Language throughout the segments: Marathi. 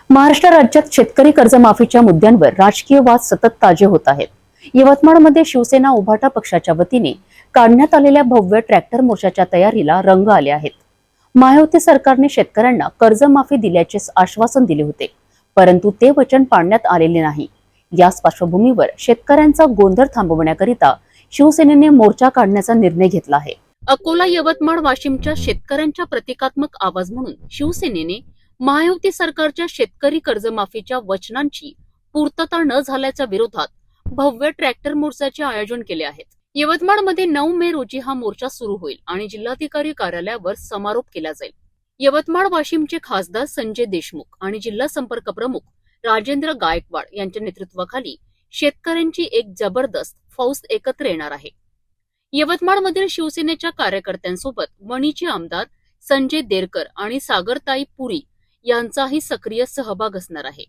महाराष्ट्र राज्यात शेतकरी कर्जमाफीच्या मुद्द्यांवर राजकीय वाद सतत ताजे होत आहेत। यवतमाळमध्ये शिवसेना उभाटा पक्षाच्या वतीने काढण्यात आलेल्या भव्य ट्रॅक्टर मोर्चाच्या तयारीला रंग आले आहेत। महायुती सरकारने शेतकऱ्यांना कर्जमाफी दिल्याचे आश्वासन दिले होते, परंतु ते वचन पाळण्यात आलेले नाही। याच पार्श्वभूमीवर शेतकऱ्यांचा गोंधळ थांबवण्याकरिता शिवसेनेने मोर्चा काढण्याचा निर्णय घेतला आहे। अकोला, यवतमाळ, वाशिमच्या शेतकऱ्यांच्या प्रतिकात्मक आवाज म्हणून शिवसेनेने महायुती सरकारच्या शेतकरी कर्जमाफीच्या वचनांची पूर्तता न झाल्याच्या विरोधात भव्य ट्रॅक्टर मोर्चाचे आयोजन केले आहे। यवतमाळमध्ये 9 मे रोजी हा मोर्चा सुरू होईल आणि जिल्हाधिकारी कार्यालयावर समारोप केला जाईल। यवतमाळ वाशिमचे खासदार संजय देशमुख आणि जिल्हा संपर्क प्रमुख राजेंद्र गायकवाड यांच्या नेतृत्वाखाली शेतकऱ्यांची एक जबरदस्त फौज एकत्र येणार आहे। यवतमाळमधील शिवसेनेच्या कार्यकर्त्यांसोबत वणीचे आमदार संजय देरकर आणि सागरताई पुरी यांचाही सक्रिय सहभाग असणार आहे।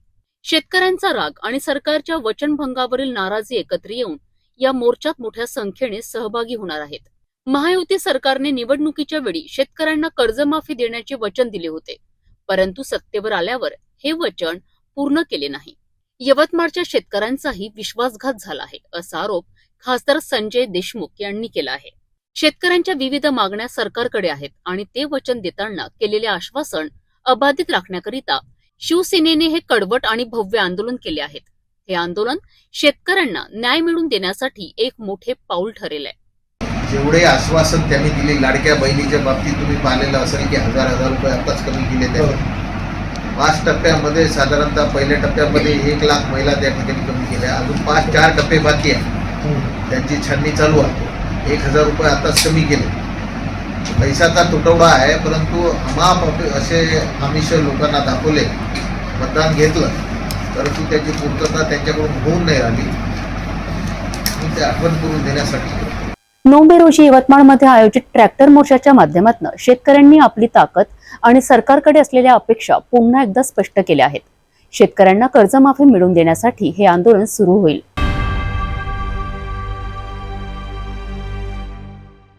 शेतकऱ्यांचा राग आणि सरकारच्या वचनभंगावरील नाराजी एकत्र येऊन या मोर्चात मोठ्या संख्येने सहभागी होणार आहेत। महायुती सरकारने निवडणुकीच्या वेळी शेतकऱ्यांना कर्जमाफी देण्याचे वचन दिले होते, परंतु सत्तेवर आल्यावर हे वचन पूर्ण केले नाही। यवतमाळच्या शेतकऱ्यांचाही विश्वासघात झाला आहे, असा आरोप खासदार संजय देशमुख यांनी केला आहे। शेतकऱ्यांच्या विविध मागण्या सरकारकडे आहेत आणि ते वचन देताना केलेले आश्वासन अबाधित राखण्याकरिता शिवसेनेने हे कडवट आणि भव्य आंदोलन केले आहेत। हे आंदोलन शेतकऱ्यांना न्याय मिळवून देण्यासाठी एक मोठे पाऊल ठरेल आहे। जेवढे आश्वासन त्यांनी दिले लाडक्या बहिणीच्या बाबतीत तुम्ही पाहिलेलं असेल की हजार रुपये आताच कमी केले त्यांनी। 5 टप्प्यामध्ये साधारणतः पहिल्या टप्प्यामध्ये 1 लाख महिला त्या ठिकाणी कमी केल्या, अजून 4 टप्पे बाकी आहे, त्यांची छाननी चालू आहे। 1000 रुपये आताच कमी केले। पैशाचा तुटवडा आहे, परंतु अमाप असे आमिष लोकांना दाखवले, मतदान घेतलं, परंतु त्याची पूर्तता त्यांच्याकडून होऊन नाही राहिली। ते आठवण करून देण्यासाठी 9 मे रोजी यवतमाळमध्ये आयोजित ट्रॅक्टर मोर्चाच्या माध्यमातून शेतकऱ्यांनी आपली ताकद आणि सरकारकडे असलेल्या अपेक्षा पुन्हा एकदा स्पष्ट केल्या आहेत। शेतकऱ्यांना कर्जमाफी मिळवून देण्यासाठी हे आंदोलन सुरू होईल।